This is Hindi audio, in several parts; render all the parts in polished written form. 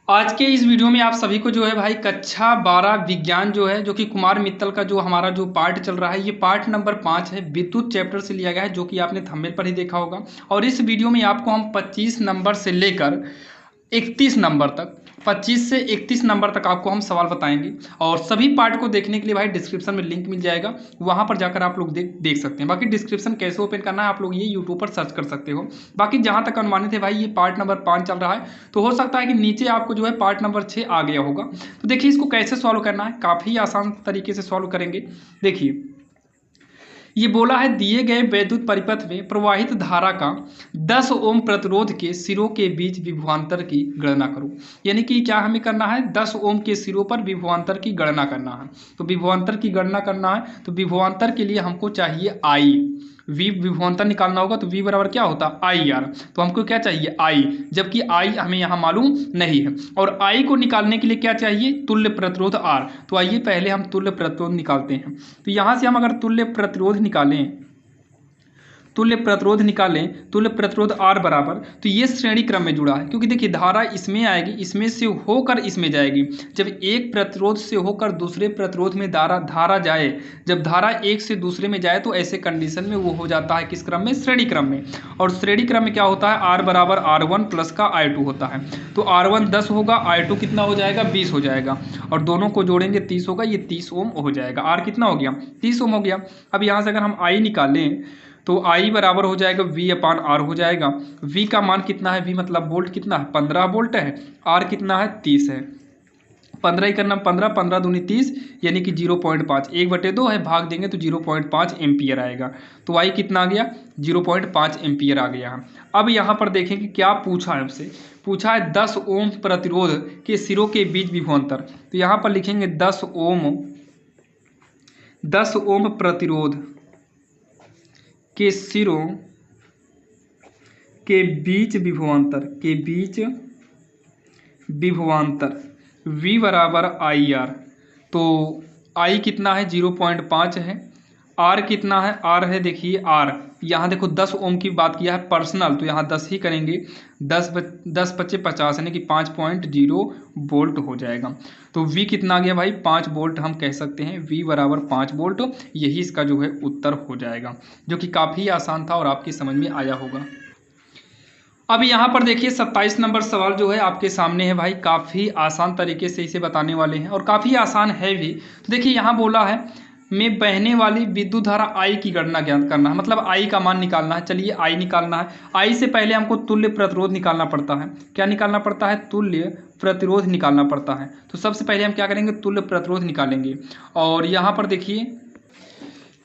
आज के इस वीडियो में आप सभी को जो है भाई कक्षा 12 विज्ञान जो है जो कि कुमार मित्तल का जो हमारा जो पार्ट चल रहा है, ये पार्ट नंबर 5 है। विद्युत चैप्टर से लिया गया है, जो कि आपने थंबनेल पर ही देखा होगा। और इस वीडियो में आपको हम 25 नंबर से लेकर 31 नंबर तक 25 से 31 नंबर तक आपको हम सवाल बताएंगे। और सभी पार्ट को देखने के लिए भाई डिस्क्रिप्शन में लिंक मिल जाएगा, वहां पर जाकर आप लोग देख सकते हैं। बाकी डिस्क्रिप्शन कैसे ओपन करना है आप लोग ये यूट्यूब पर सर्च कर सकते हो। बाकी जहां तक अनुमानित है भाई, ये पार्ट नंबर 5 चल रहा है, तो हो सकता है कि नीचे आपको जो है पार्ट नंबर 6 आ गया होगा। तो देखिए इसको कैसे सॉल्व करना है, काफ़ी आसान तरीके से सॉल्व करेंगे। देखिए ये बोला है, दिए गए वैद्युत परिपथ में प्रवाहित धारा का 10 ओम प्रतिरोध के सिरों के बीच विभवांतर की गणना करो। यानी कि क्या हमें करना है, 10 ओम के सिरों पर विभवांतर की गणना करना है। तो विभवांतर की गणना करना है, तो विभवांतर के लिए हमको चाहिए आई। वी विभवांतर निकालना होगा, तो वी बराबर क्या होता है, आई आर। तो हमको क्या चाहिए, आई, जबकि आई हमें यहाँ मालूम नहीं है। और आई को निकालने के लिए क्या चाहिए, तुल्य प्रतिरोध आर। तो आइए पहले हम तुल्य प्रतिरोध निकालते हैं। तो यहाँ से हम अगर तुल्य प्रतिरोध निकालें, तुल्य प्रतिरोध R बराबर, तो ये श्रेणी क्रम में जुड़ा है, क्योंकि देखिए धारा इसमें आएगी, इसमें से होकर इसमें जाएगी। जब एक प्रतिरोध से होकर दूसरे प्रतिरोध में धारा जाए, जब धारा एक से दूसरे में जाए, तो ऐसे कंडीशन में वो हो जाता है किस क्रम में, श्रेणी क्रम में। और श्रेणी क्रम में क्या होता है, R बराबर R1 प्लस का I2 होता है। तो R1 10 होगा, I2 कितना हो जाएगा, 20 हो जाएगा, और दोनों को जोड़ेंगे 30 होगा, ये 30 ओम हो जाएगा। R कितना हो गया, 30 ओम हो गया। अब यहाँ से अगर हम I निकालें, तो I बराबर हो जाएगा V अपान R हो जाएगा। V का मान कितना है, V मतलब वोल्ट कितना है, 15 वोल्ट है। R कितना है, 30 है। 15 ही करना, 15 15 दूनी 30, यानी कि 0.5, 1/2 है, भाग देंगे तो 0.5 एम्पियर आएगा। तो I कितना आ गया, 0.5 एम्पियर आ गया। अब यहाँ पर देखें कि क्या पूछा है हमसे, पूछा है 10 ओम प्रतिरोध के सिरों के बीच विभवांतर। तो यहाँ पर लिखेंगे 10 ओम प्रतिरोध के सिरों के बीच विभवांतर V बराबर आई आर। तो I कितना है, 0.5 है। R कितना है, R है, देखिए R, यहाँ देखो 10 ओम की बात किया है पर्सनल, तो यहाँ 10 ही करेंगे। 10 बच्चे 50, यानी कि 5.0 वोल्ट हो जाएगा। तो V कितना आ गया भाई, 5 वोल्ट हम कह सकते हैं। V बराबर 5 वोल्ट, यही इसका जो है उत्तर हो जाएगा, जो कि काफ़ी आसान था और आपकी समझ में आया होगा। अब यहाँ पर देखिए 27 नंबर सवाल जो है आपके सामने है भाई, काफ़ी आसान तरीके से इसे बताने वाले हैं और काफ़ी आसान है भी। तो देखिए यहाँ बोला है, में बहने वाली विद्युत धारा I की गणना ज्ञात करना है, मतलब I का मान निकालना है। चलिए I निकालना है। I से पहले हमको तुल्य प्रतिरोध निकालना पड़ता है। क्या निकालना पड़ता है, तुल्य प्रतिरोध निकालना पड़ता है। तो सबसे पहले हम क्या करेंगे, तुल्य प्रतिरोध निकालेंगे। और यहाँ पर देखिए,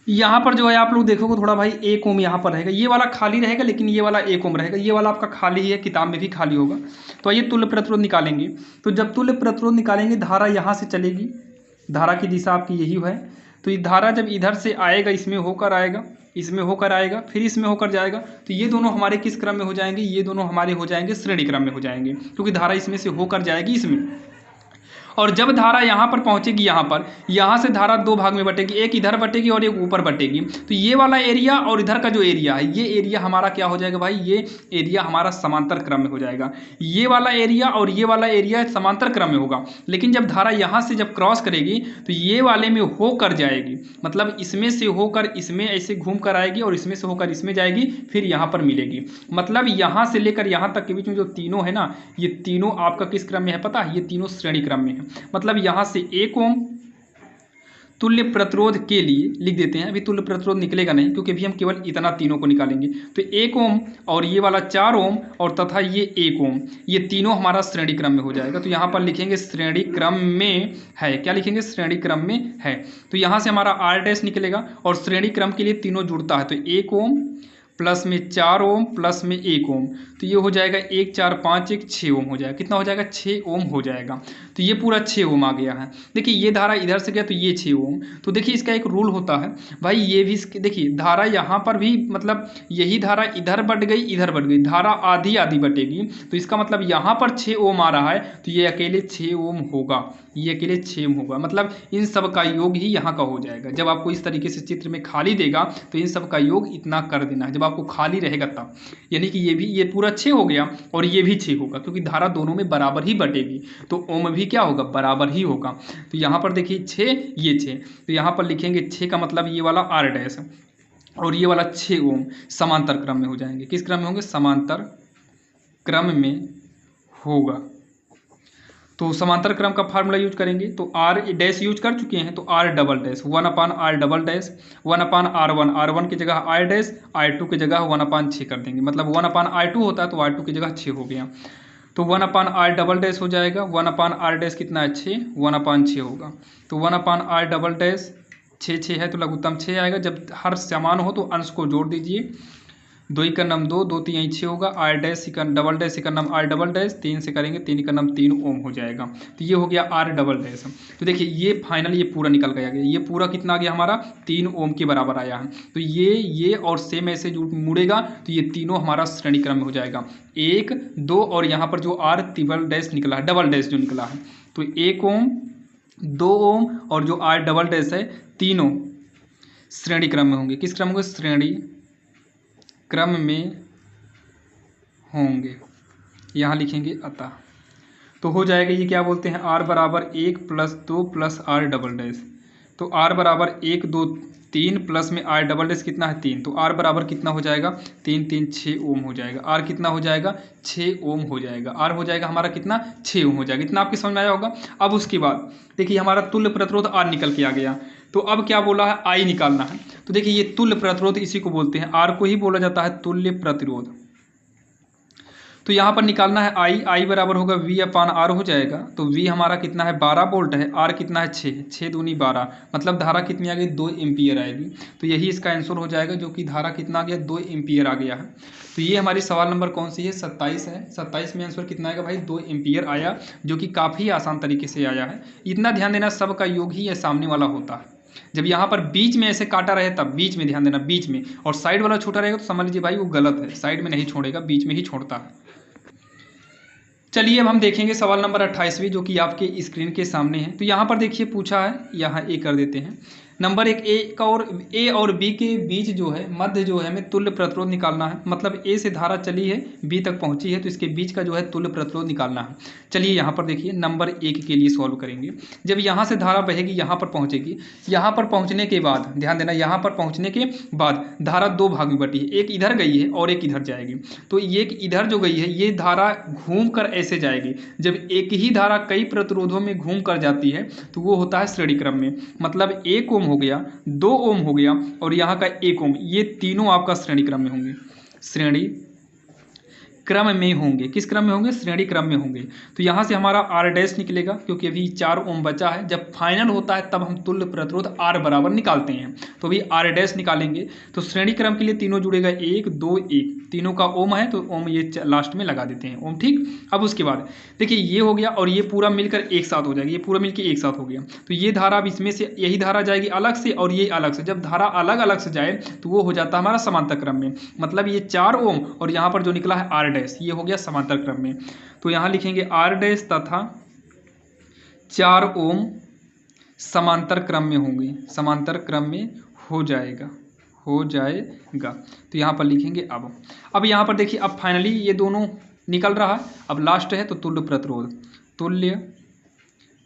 यहाँ पर जो है आप लोग देखोगे थोड़ा भाई, 1 ओम यहाँ पर रहेगा, ये वाला खाली रहेगा, लेकिन ये वाला 1 ओम रहेगा। ये वाला आपका खाली है, किताब में भी खाली होगा। तो आइए तुल्य प्रतिरोध निकालेंगे। तो जब तुल्य प्रतिरोध निकालेंगे, धारा यहाँ से चलेगी, धारा की दिशा आपकी यही है। तो ये धारा जब इधर से आएगा, इसमें होकर आएगा, इसमें होकर आएगा, फिर इसमें होकर जाएगा, तो ये दोनों हमारे किस क्रम में हो जाएंगे, ये दोनों हमारे हो जाएंगे श्रेणी क्रम में हो जाएंगे, क्योंकि धारा इसमें से होकर जाएगी इसमें। और जब धारा यहाँ पर पहुँचेगी, यहाँ से धारा 2 भाग में बटेगी, एक इधर बटेगी और एक ऊपर बटेगी। तो ये वाला एरिया और इधर का जो एरिया है, ये एरिया हमारा क्या हो जाएगा भाई, ये एरिया हमारा समांतर क्रम में हो जाएगा। ये वाला एरिया और ये वाला एरिया समांतर क्रम में होगा, लेकिन जब धारा यहाँ से जब क्रॉस करेगी, तो ये वाले में होकर जाएगी, मतलब इसमें से होकर इसमें ऐसे घूम कर आएगी और इसमें से होकर इसमें जाएगी, फिर यहाँ पर मिलेगी। मतलब यहाँ से लेकर यहाँ तक के बीच में जो तीनों है ना, ये तीनों आपका किस क्रम में है पता है, ये तीनों श्रेणी क्रम में है। मतलब यहाँ से 1 ओम तुल्य प्रतिरोध के लिए लिख देते हैं। अभी तुल्य प्रतिरोध निकलेगा नहीं, क्योंकि अभी हम केवल इतना तीनों को निकालेंगे। तो 1 ओम और ये वाला 4 ओम और तथा ये 1 ओम, ये तीनों हमारा श्रेणी क्रम में हो जाएगा। तो यहाँ पर लिखेंगे श्रेणी क्रम में है, क्या लिखेंगे, श्रेणी क्रम में है। तो यहाँ से हमारा R डैश निकलेगा, और श्रेणी क्रम के लिए तीनों जुड़ता है। तो 1 ओम प्लस में 4 ओम प्लस में 1 ओम, तो ये हो जाएगा 1 4 5 1 6 ओम हो जाएगा। कितना हो जाएगा, 6 ओम हो जाएगा। तो ये पूरा 6 ओम आ गया है। देखिए ये धारा इधर से गया, तो ये 6 ओम। तो देखिए इसका एक रूल होता है भाई, ये भी देखिए धारा यहाँ पर भी, मतलब यही धारा इधर बढ़ गई, इधर बढ़ गई, धारा आधी आधी बटेगी। तो इसका मतलब यहाँ पर 6 ओम आ रहा है, तो ये अकेले 6 ओम होगा, ये अकेले 6 ओम होगा। मतलब इन सब का योग ही यहाँ का हो जाएगा। जब आपको इस तरीके से चित्र में खाली देगा, तो इन सब का योग इतना कर देना है, जब आपको खाली रहेगा तब। यानी कि ये भी, ये पूरा पूरा 6 हो गया और ये भी 6 होगा, क्योंकि धारा दोनों में बराबर ही बटेगी, तो ओम भी क्या होगा, बराबर ही होगा। तो यहाँ पर देखिए 6, ये 6, तो यहाँ पर लिखेंगे 6 का मतलब ये वाला आर डैश और ये वाला 6 ओम समांतर क्रम में हो जाएंगे। किस क्रम में होंगे, समांतर क्रम में होगा। तो समांतर क्रम का फार्मूला यूज करेंगे, तो आर डैश यूज कर चुके हैं, तो R double dash 1/r double dash 1/r1, r1 की जगह r डैश, r2 की जगह 1/6 कर देंगे, मतलब 1/r2 होता है तो r2 की जगह 6 हो गया। तो 1/r डबल डैश हो जाएगा, 1/r डैश कितना है 6, 1/6 होगा। तो 1/r डबल डैश 6 है तो लघुत्तम 6 आएगा। जब हर समान हो तो अंश को जोड़ दीजिए, 2 का नम 2, 2 3 6 होगा, R dash second double dash second नम आर डबल डैश 3 से करेंगे, 3 का नम 3 ओम हो जाएगा। तो ये हो गया आर डबल डैश। तो देखिए ये फाइनल ये पूरा निकल गया, ये पूरा कितना आ गया हमारा 3 ओम के बराबर आया है। तो ये और सेम ऐसे जो मुड़ेगा तो ये तीनों हमारा श्रेणी क्रम में हो जाएगा, 1 2 और यहाँ पर जो आर डबल डैश निकला है, डबल डैश जो निकला है, तो 1 ओम 2 ओम और जो आर डबल डैश है, तीनों श्रेणी क्रम में होंगे। किस क्रम में होंगे, श्रेणी क्रम में होंगे, यहाँ लिखेंगे अतः। तो हो जाएगा ये क्या बोलते हैं, r बराबर 1 + 2 + r डबल डैश। तो r बराबर 1 2 3 प्लस में r डबल डैश कितना है 3, तो r बराबर कितना हो जाएगा 3 3 6 ओम हो जाएगा। r कितना हो जाएगा 6 ओम हो जाएगा। r हो जाएगा हमारा कितना 6 ओम हो जाएगा। इतना आपके समझ में आया होगा। अब उसके बाद देखिए हमारा तुल्य प्रतिरोध r निकल के आ गया। तो अब क्या बोला है, I निकालना है। तो देखिए ये तुल्य प्रतिरोध इसी को बोलते हैं, R को ही बोला जाता है तुल्य प्रतिरोध। तो यहाँ पर निकालना है I बराबर होगा V/R हो जाएगा। तो V हमारा कितना है 12 वोल्ट है, R कितना है 6 दूनी 12, मतलब धारा कितनी आ गई 2 एम्पियर आएगी। तो यही इसका आंसर हो जाएगा, जो कि धारा कितना आ गया 2 एम्पियर आ गया है। तो ये हमारी सवाल नंबर कौन सी है, 27 है। 27 में आंसर कितना आएगा भाई 2 एम्पियर आया, जो कि काफ़ी आसान तरीके से आया है। इतना ध्यान देना, सबका योग ही ये सामने वाला होता है। जब यहाँ पर बीच में ऐसे काटा रहे तब बीच में ध्यान देना, बीच में, और साइड वाला छोटा रहेगा तो समझ लीजिए भाई वो गलत है, साइड में नहीं छोड़ेगा, बीच में ही छोड़ता है। चलिए अब हम देखेंगे सवाल नंबर 28वीं, जो कि आपके स्क्रीन के सामने है। तो यहाँ पर देखिए पूछा है, यहाँ ए कर देते हैं। नंबर 1, ए और बी के बीच जो है मध्य जो है हमें तुल्य प्रतिरोध निकालना है। मतलब ए से धारा चली है बी तक पहुँची है, तो इसके बीच का जो है तुल्य प्रतिरोध निकालना है। चलिए यहाँ पर देखिए नंबर 1 के लिए सॉल्व करेंगे। जब यहाँ से धारा बहेगी यहाँ पर पहुँचेगी, यहाँ पर पहुँचने के बाद ध्यान देना, यहाँ पर पहुँचने के बाद धारा 2 भाग में बटी है, एक इधर गई है और एक इधर जाएगी। तो एक इधर जो गई है ये धारा घूम कर ऐसे जाएगी। जब एक ही धारा कई प्रतिरोधों में घूम कर जाती है तो वो होता है श्रेणी क्रम में। मतलब 1 ओम हो गया, 2 ओम हो गया और यहाँ का 1 ओम, ये तीनों आपका श्रेणी क्रम में होंगे, श्रेणी क्रम में होंगे। किस क्रम में होंगे, श्रेणी क्रम में होंगे। तो यहाँ से हमारा R डैश निकलेगा, क्योंकि अभी 4 ओम बचा है। जब फाइनल होता है तब हम तुल्य प्रतिरोध R बराबर निकालते हैं, तो अभी R डैश निकालेंगे। तो श्रेणी क्रम के लिए तीनों जुड़ेगा, 1 2 1, तीनों का ओम है तो ओम ये लास्ट में लगा देते हैं ओम, ठीक। अब उसके बाद देखिए ये हो गया और ये पूरा मिलकर एक साथ हो जाएगी, ये पूरा मिलकर एक साथ हो गया। तो ये धारा अब इसमें से यही धारा जाएगी अलग से और ये अलग से। जब धारा अलग अलग से जाए तो वो हो जाता है हमारा समांतर क्रम में। मतलब ये 4 ओम और यहाँ पर जो निकला है R डैश, ये हो गया समांतर क्रम में। तो यहाँ लिखेंगे R डैश तथा 4 ओम समांतर क्रम में होंगे, समांतर क्रम में हो जाएगा। तो यहाँ पर लिखेंगे अब यहाँ पर देखिए अब फाइनली ये दोनों निकल रहा है। अब लास्ट है तो तुल्य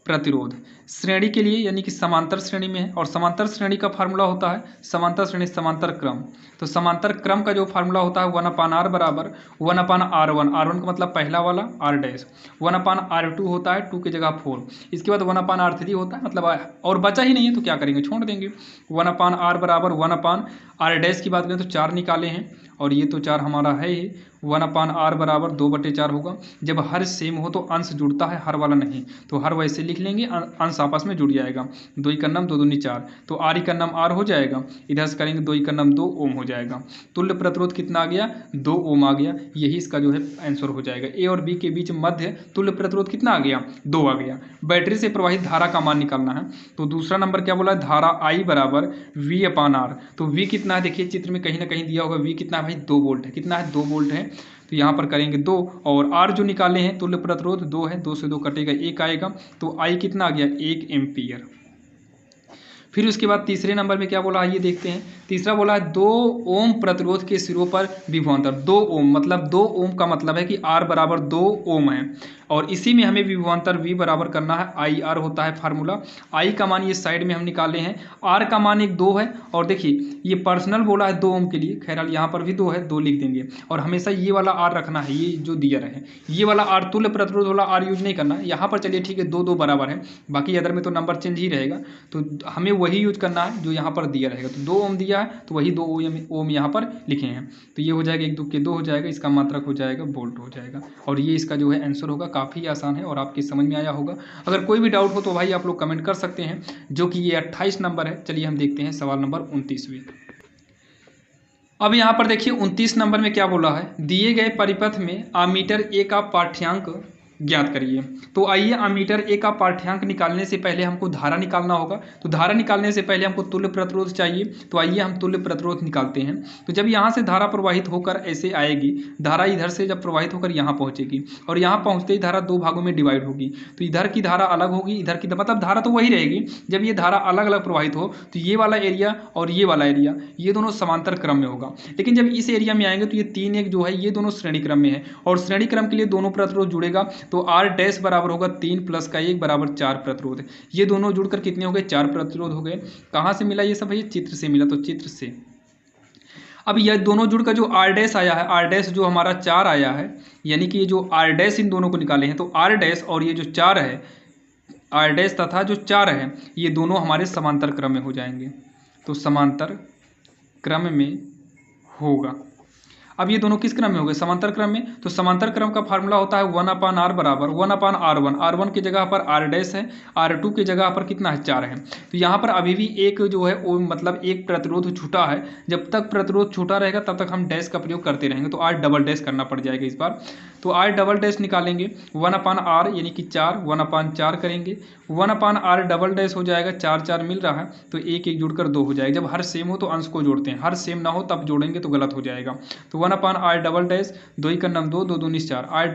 प्रतिरोध श्रेणी के लिए, यानी कि समांतर श्रेणी में है। और समांतर श्रेणी का फार्मूला होता है समांतर श्रेणी समांतर क्रम। तो समांतर क्रम का जो फार्मूला होता है 1/r बराबर 1/r1, r1 का मतलब पहला वाला R डैश, 1/r2 होता है 2 की जगह 4, इसके बाद 1/r3 होता है, मतलब और बचा ही नहीं है तो क्या करेंगे, छोड़ देंगे। 1/r बराबर 1/r डैश की बात करें तो 4 निकाले हैं और ये तो 4 हमारा है ही। 1/r बराबर 2/4 होगा। जब हर सेम हो तो अंश जुड़ता है, हर वाला नहीं, तो हर वैसे लिख लेंगे, अंश आपस में जुड़ जाएगा। 2 का नम 2 दूनी 4, तो r का नम r हो जाएगा, इधर से करेंगे 2 का नम 2 ओम हो जाएगा। तुल्य प्रतिरोध कितना आ गया 2 ओम आ गया। यही इसका जो है आंसर हो जाएगा। ए और बी के बीच मध्य तुल्य प्रतिरोध कितना आ गया 2 आ गया। बैटरी से प्रवाहित धारा का मान निकालना है। तो दूसरा नंबर क्या बोला, धारा I बराबर V/R। तो V कितना है देखिए चित्र में कहीं ना कहीं दिया होगा, V कितना है भाई 2 वोल्ट है। कितना है 2 वोल्ट है। तो यहाँ पर करेंगे 2 और R जो निकाले हैं तुल्य प्रतिरोध 2 है, 2 से 2 कटेगा 1 आएगा। तो I कितना आ गया 1 एम्पियर। फिर उसके बाद तीसरे नंबर में क्या बोला है ये देखते हैं। तीसरा बोला है 2 ओम प्रतिरोध के सिरों पर विभवांतर 2 ओम, मतलब 2 ओम का मतलब है कि R बराबर 2 ओम है, और इसी में हमें विभवांतर V बराबर करना है IR होता है फार्मूला। I का मान ये साइड में हम निकाले हैं, R का मान एक 2 है, और देखिए ये पर्सनल बोला है 2 ओम के लिए, खैर यहाँ पर भी 2 है, 2 लिख देंगे, और हमेशा ये वाला R रखना है, ये जो दिया रहे ये वाला R तुल्य प्रतिरोध वाला R यूज नहीं करना है यहाँ पर। चलिए ठीक है, 2 2 बराबर है, बाकी अदर में तो नंबर चेंज ही रहेगा, तो हमें वही यूज करना है जो यहाँ पर दिया रहेगा। तो 2 ओम दिया है तो वही 2 ओम यहाँ पर लिखे हैं, तो ये हो जाएगा 1 2 के 2 हो जाएगा, इसका मात्रक हो जाएगा वोल्ट हो जाएगा, और ये इसका जो है आंसर होगा। काफ़ी आसान है और आपके समझ में आया होगा। अगर कोई भी डाउट हो तो भाई आप लोग कमेंट कर सकते हैं, जो कि ये 28 नंबर है। चलिए हम देखते हैं सवाल नंबर 29वीं। अब यहाँ पर देखिए 29 नंबर में क्या बोला है, दिए गए परिपथ में अमीटर ए का पाठ्यांक ज्ञात करिए। तो आइए अमीटर ए का पाठ्यांक निकालने से पहले हमको धारा निकालना होगा, तो धारा निकालने से पहले हमको तुल्य प्रतिरोध चाहिए। तो आइए हम तुल्य प्रतिरोध निकालते हैं। तो जब यहाँ से धारा प्रवाहित होकर ऐसे आएगी, धारा इधर से जब प्रवाहित होकर यहाँ पहुँचेगी, और यहाँ पहुँचते ही धारा 2 भागों में डिवाइड होगी, तो इधर की धारा अलग होगी, इधर की मतलब धारा तो वही रहेगी। जब ये धारा अलग अलग प्रवाहित हो तो ये वाला एरिया और ये वाला एरिया ये दोनों समांतर क्रम में होगा, लेकिन जब इस एरिया में आएंगे तो ये 3 1 जो है ये दोनों श्रेणी क्रम में है, और श्रेणी क्रम के लिए दोनों प्रतिरोध जुड़ेगा, तो R डैश बराबर होगा 3 + का 1 बराबर 4 प्रतिरोध। ये दोनों जुड़कर कितने हो गए, 4 प्रतिरोध हो गए। कहाँ से मिला ये सब भैया, चित्र से मिला, तो चित्र से। अब यह दोनों जुड़कर जो R डैश आया है, R डैश जो हमारा 4 आया है, यानी कि ये जो R डैश इन दोनों को निकाले हैं, तो R डैश और ये जो 4 है, R डैश तथा जो 4 है, ये दोनों हमारे समांतर क्रम में हो जाएंगे, तो समांतर क्रम में होगा। अब ये दोनों किस क्रम में हो गए, समांतर क्रम में। तो समांतर क्रम का फार्मूला होता है 1/r बराबर 1/r1। R1 की जगह पर R डैश है, R2 की जगह पर कितना है, 4 है। तो यहाँ पर अभी भी एक जो है वो मतलब एक प्रतिरोध छूटा है, जब तक प्रतिरोध छूटा रहेगा तब तक हम डैश का प्रयोग करते रहेंगे, तो R डबल डैश करना पड़ जाएगा इस बार। तो R डबल डैश निकालेंगे 1/r यानी कि 4 1/4 करेंगे, 1/r डबल डैश हो जाएगा, 4 4 मिल रहा है, तो 1 1 जुड़कर 2 हो जाएगा। जब हर सेम हो तो अंश को जोड़ते हैं, हर सेम ना हो तब जोड़ेंगे तो गलत हो जाएगा। तो 1/r डबल डैश 2 का नाम 2 2 2 4 R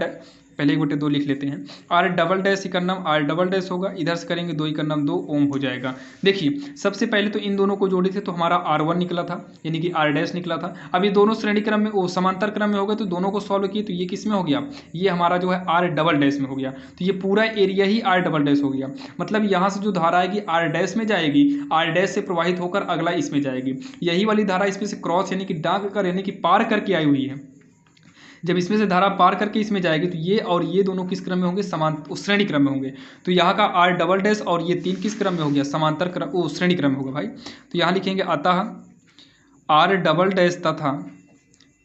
पहले 1/2 लिख लेते हैं, R डबल डैश का नाम R डबल डैश होगा, इधर से करेंगे 2 का नाम 2 ओम हो जाएगा। देखिए सबसे पहले तो इन दोनों को जोड़े थे तो हमारा R1 निकला था, यानी कि R डैश निकला था। अब ये दोनों श्रेणी क्रम में समांतर क्रम में हो गए, तो दोनों को सॉल्व किए तो ये किस में हो गया, ये हमारा जो है R डबल डैश में हो गया। तो ये पूरा एरिया ही R डबल डैश हो गया, मतलब यहाँ से जो धारा आएगी R डैश में जाएगी, R डैश से प्रवाहित होकर अगला इसमें जाएगी। यही वाली धारा इसमें से क्रॉस यानी कि डाक कर यानी कि पार करके आई हुई है। जब इसमें से धारा पार करके इसमें जाएगी तो ये और ये दोनों किस क्रम में होंगे, समांतर श्रेणी क्रम में होंगे। तो यहाँ का R डबल डैश और ये 3 किस क्रम में हो गया, समांतर क्रम श्रेणी क्रम में होगा भाई। तो यहाँ लिखेंगे अतः R डबल डैश तथा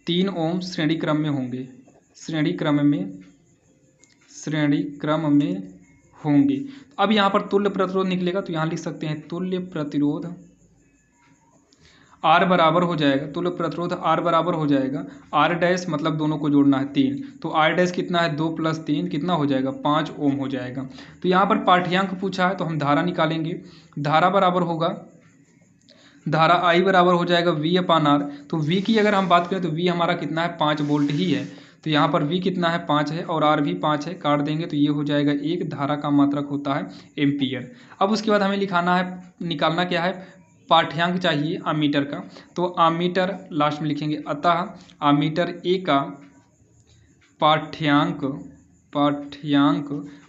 3 ओम श्रेणी क्रम में होंगे, श्रेणी क्रम में होंगे। अब यहाँ पर तुल्य प्रतिरोध निकलेगा, तो यहाँ लिख सकते हैं तुल्य प्रतिरोध R बराबर हो जाएगा, तुल्य प्रतिरोध R बराबर हो जाएगा R डैश मतलब दोनों को जोड़ना है 3, तो R डैश कितना है 2 + 3 कितना हो जाएगा 5 ओम हो जाएगा। तो यहाँ पर पाठ्यांक पूछा है तो हम धारा निकालेंगे, धारा बराबर होगा, धारा I बराबर हो जाएगा V/R। तो V की अगर हम बात करें तो V हमारा कितना है 5 वोल्ट ही है, तो यहाँ पर V कितना है 5 है और R भी 5 है, काट देंगे तो ये हो जाएगा 1, धारा का मात्रक होता है एम्पियर। अब उसके बाद हमें निकालना क्या है, पाठ्यांक चाहिए अमीटर का। तो अमीटर लास्ट में लिखेंगे, अतः अमीटर ए का पाठ्यांक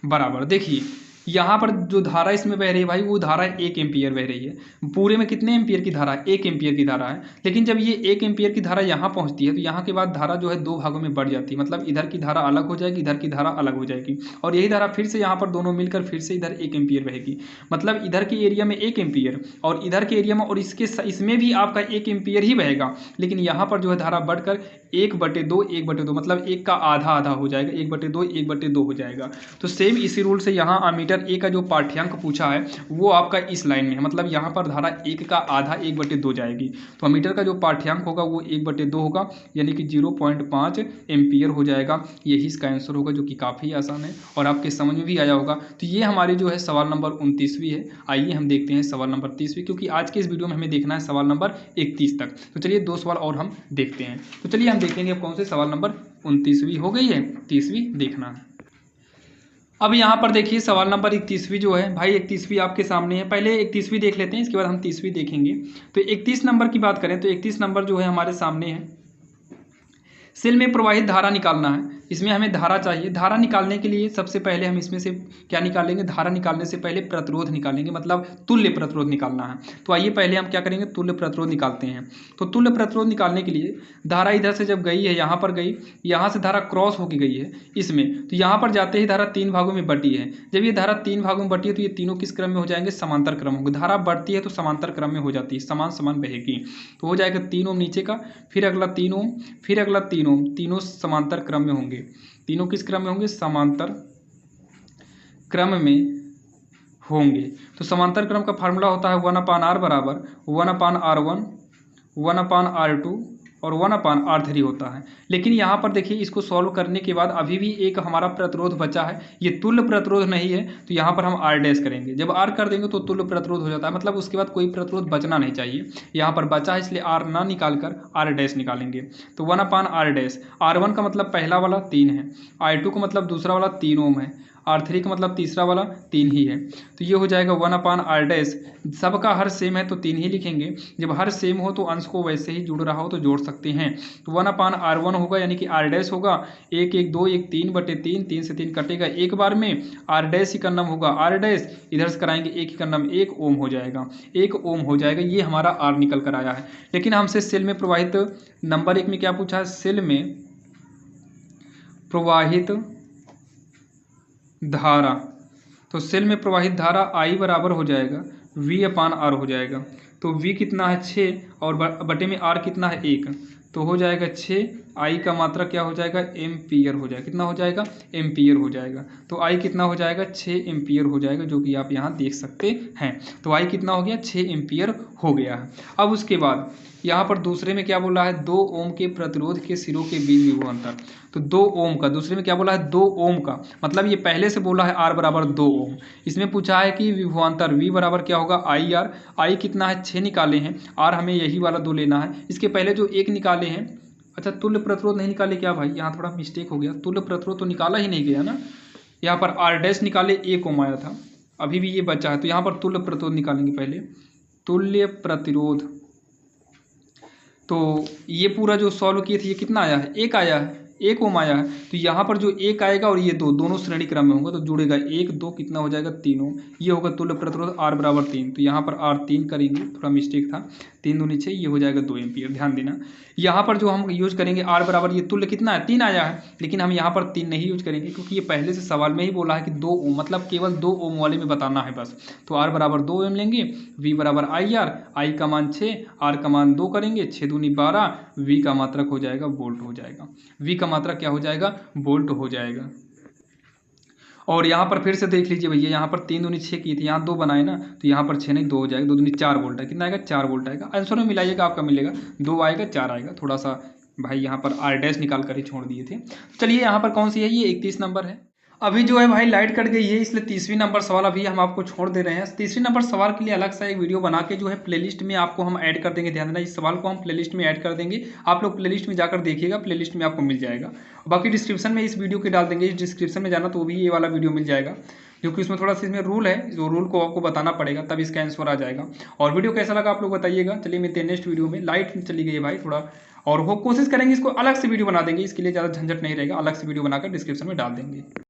बराबर, देखिए यहाँ पर जो धारा इसमें बह रही है भाई वो धारा 1 एम्पियर बह रही है। पूरे में कितने एम्पियर की धारा है, 1 एम्पियर की धारा है, लेकिन जब ये 1 एम्पियर की धारा यहाँ पहुँचती है तो यहाँ के बाद धारा जो है 2 भागों में बढ़ जाती है, मतलब इधर की धारा अलग हो जाएगी, इधर की धारा अलग हो जाएगी, और यही धारा फिर से यहाँ पर दोनों मिलकर फिर से इधर 1 एम्पियर बहेगी। मतलब इधर के एरिया में 1 एम्पियर और इधर के एरिया में और इसमें भी आपका 1 एम्पियर ही बहेगा, लेकिन यहाँ पर जो है धारा बढ़कर 1/2 मतलब 1 का आधा हो जाएगा, 1/2 हो जाएगा। तो सेम इसी रूल से यहाँ अमीटर ए का जो पाठ्यांक पूछा है वो आपका इस लाइन में है, मतलब यहाँ पर धारा 1 का आधा 1/2 जाएगी, तो अमीटर का जो पाठ्यांक होगा वो 1/2 होगा, यानी कि 0.5 एम्पियर हो जाएगा। यही इसका आंसर होगा, जो कि काफ़ी आसान है और आपके समझ में भी आया होगा। तो ये हमारी जो है सवाल नंबर 29वीं है। आइए हम देखते हैं सवाल नंबर 30वीं, क्योंकि आज के इस वीडियो में हमें देखना है सवाल नंबर 31 तक। तो चलिए 2 सवाल और हम देखते हैं। तो चलिए हम देखेंगे अब कौन से सवाल नंबर 29वीं हो गई है, 30वीं देखना है। अब यहाँ पर देखिए सवाल नंबर 31वीं जो है भाई, 31वीं आपके सामने है। पहले 31वीं देख लेते हैं, इसके बाद हम 30वीं देखेंगे। तो 31 नंबर की बात करें तो 31 नंबर जो है हमारे सामने है, सेल में प्रवाहित धारा निकालना है। इसमें हमें धारा चाहिए। धारा निकालने के लिए सबसे पहले हम इसमें से क्या निकालेंगे, धारा निकालने से पहले प्रतिरोध निकालेंगे, मतलब तुल्य प्रतिरोध निकालना है। तो आइए पहले हम क्या करेंगे, तुल्य प्रतिरोध निकालते हैं। तो तुल्य प्रतिरोध निकालने के लिए धारा इधर से जब गई है, यहाँ पर गई, यहाँ से धारा क्रॉस होकर गई है इसमें, तो यहाँ पर जाते ही धारा 3 भागों में बटी है। जब ये धारा 3 भागों में बटी है तो ये तीनों किस क्रम में हो जाएंगे, समांतर क्रम होंगे। धारा बढ़ती है तो समांतर क्रम में हो जाती है, समान समान बहेगी। तो हो जाएगा 3 ओम नीचे का, फिर अगला 3 ओम, फिर अगला 3 ओम, तीनों समांतर क्रम में होंगे। तीनों किस क्रम में होंगे, समांतर क्रम में होंगे। तो समांतर क्रम का फार्मूला होता है 1/r बराबर 1/r1, 1/r2 और 1/r3 होता है। लेकिन यहाँ पर देखिए इसको सॉल्व करने के बाद अभी भी एक हमारा प्रतिरोध बचा है, ये तुल्य प्रतिरोध नहीं है। तो यहाँ पर हम r डैश करेंगे, जब r कर देंगे तो तुल्य प्रतिरोध हो जाता है, मतलब उसके बाद कोई प्रतिरोध बचना नहीं चाहिए। यहाँ पर बचा है इसलिए r ना निकाल कर r डैश निकालेंगे। तो 1/r डैश, r1 का मतलब पहला वाला 3 है, r2 का मतलब दूसरा वाला 3 ओम है, R3 का मतलब तीसरा वाला 3 ही है। तो ये हो जाएगा 1/r डैश। सबका हर सेम है तो 3 ही लिखेंगे। जब हर सेम हो तो अंश को वैसे ही जुड़ रहा हो तो जोड़ सकते हैं। तो 1/r1 होगा, यानी कि r डैश होगा 1 1 2 1 3/3, 3 से 3 कटेगा एक बार में। r डैश ही का नाम होगा r डैश, इधर से कराएंगे 1 ही का नाम 1 ओम हो जाएगा, 1 ओम हो जाएगा। ये हमारा r निकल कर आया है। लेकिन हमसे सेल में प्रवाहित नंबर 1 में क्या पूछा है, सेल में प्रवाहित धारा। तो सेल में प्रवाहित धारा I बराबर हो जाएगा V/R हो जाएगा। तो V कितना है 6 और बटे में R कितना है 1, तो हो जाएगा 6। I का मात्रा क्या हो जाएगा, एम्पियर हो जाएगा। कितना हो जाएगा, एम्पियर हो जाएगा। तो I कितना हो जाएगा, 6 एम्पियर हो जाएगा, जो कि आप यहाँ देख सकते हैं। तो I कितना हो गया, 6 एम्पियर हो गया है। अब उसके बाद यहाँ पर दूसरे में क्या बोला है, 2 ओम के प्रतिरोध के सिरों के बीच विभव अंतर। तो 2 ओम का, दूसरे में क्या बोला है, 2 ओम का, मतलब ये पहले से बोला है R बराबर 2 ओम। इसमें पूछा है कि विभवांतर V बराबर क्या होगा, IR। I कितना है, 6 निकाले हैं, R हमें यही वाला 2 लेना है। इसके पहले जो 1 निकाले हैं, अच्छा तुल्य प्रतिरोध नहीं निकाले क्या भाई, यहाँ थोड़ा मिस्टेक हो गया, तुल्य प्रतिरोध तो निकाला ही नहीं गया ना। यहाँ पर R डैश निकाले 1 ओम आया था, अभी भी ये बचा है। तो यहाँ पर तुल्य प्रतिरोध निकालेंगे पहले, तुल्य प्रतिरोध। तो ये पूरा जो सॉल्व किए थे ये कितना आया है, 1 आया है, 1 ओम आया है। तो यहाँ पर जो 1 आएगा और ये 2 दोनों श्रेणी क्रम में होंगे तो जुड़ेगा 1 2, कितना हो जाएगा 3 ओम। ये होगा तुल्य प्रतिरोध R बराबर 3। तो यहाँ पर R 3 करेंगे, थोड़ा मिस्टेक था, 3 दूनी 6, ये हो जाएगा 2 एम्पियर। ध्यान देना यहाँ पर जो हम यूज करेंगे R बराबर, ये तुल्य कितना है, 3 आया है, लेकिन हम यहाँ पर 3 नहीं यूज करेंगे क्योंकि ये पहले से सवाल में ही बोला है कि 2 ओम, मतलब केवल 2 ओम वाले में बताना है बस। तो R बराबर 2 ओम लेंगे, V बराबर IR, I का मान 6, R का मान 2 करेंगे, 6 दूनी 12, V का मात्रक हो जाएगा वोल्ट हो जाएगा। V का मात्रक क्या हो जाएगा, वोल्ट हो जाएगा। और यहाँ पर फिर से देख लीजिए भैया, यहाँ पर 3 दूनी 6 की थी, यहाँ 2 बनाए ना, तो यहाँ पर 6 नहीं 2 हो जाएगा, 2 दूनी 4 वोल्ट है। कितना आएगा, 4 वोल्ट आएगा। आंसर में मिलाइएगा, आपका मिलेगा 2 आएगा 4 आएगा। थोड़ा सा भाई यहाँ पर R डैश निकाल कर ही छोड़ दिए थे। चलिए यहाँ पर कौन सी है, ये 31 नंबर है। अभी जो है भाई लाइट कट गई है, इसलिए 30वीं नंबर सवाल अभी हम आपको छोड़ दे रहे हैं। 30वीं नंबर सवाल के लिए अलग सा एक वीडियो बना के जो है प्लेलिस्ट में आपको हम ऐड कर देंगे। ध्यान देना, इस सवाल को हम प्लेलिस्ट में ऐड कर देंगे, आप लोग प्लेलिस्ट में जाकर देखिएगा, प्लेलिस्ट में आपको मिल जाएगा। बाकी डिस्क्रिप्शन में इस वीडियो के डाल देंगे, इस डिस्क्रिप्शन में जाना तो भी ये वाला वीडियो मिल जाएगा, क्योंकि उसमें थोड़ा सा इसमें रूल है, जो रूल को आपको बताना पड़ेगा तब इसका आंसर आ जाएगा। और वीडियो कैसा लगा आप लोग बताइएगा। चलिए मिलते हैं नेक्स्ट वीडियो में। लाइट चली गई है भाई थोड़ा, और वो कोशिश करेंगे इसको अलग से वीडियो बना देंगे, इसके लिए ज़्यादा झंझट नहीं रहेगा, अलग से वीडियो बनाकर डिस्क्रिप्शन में डाल देंगे।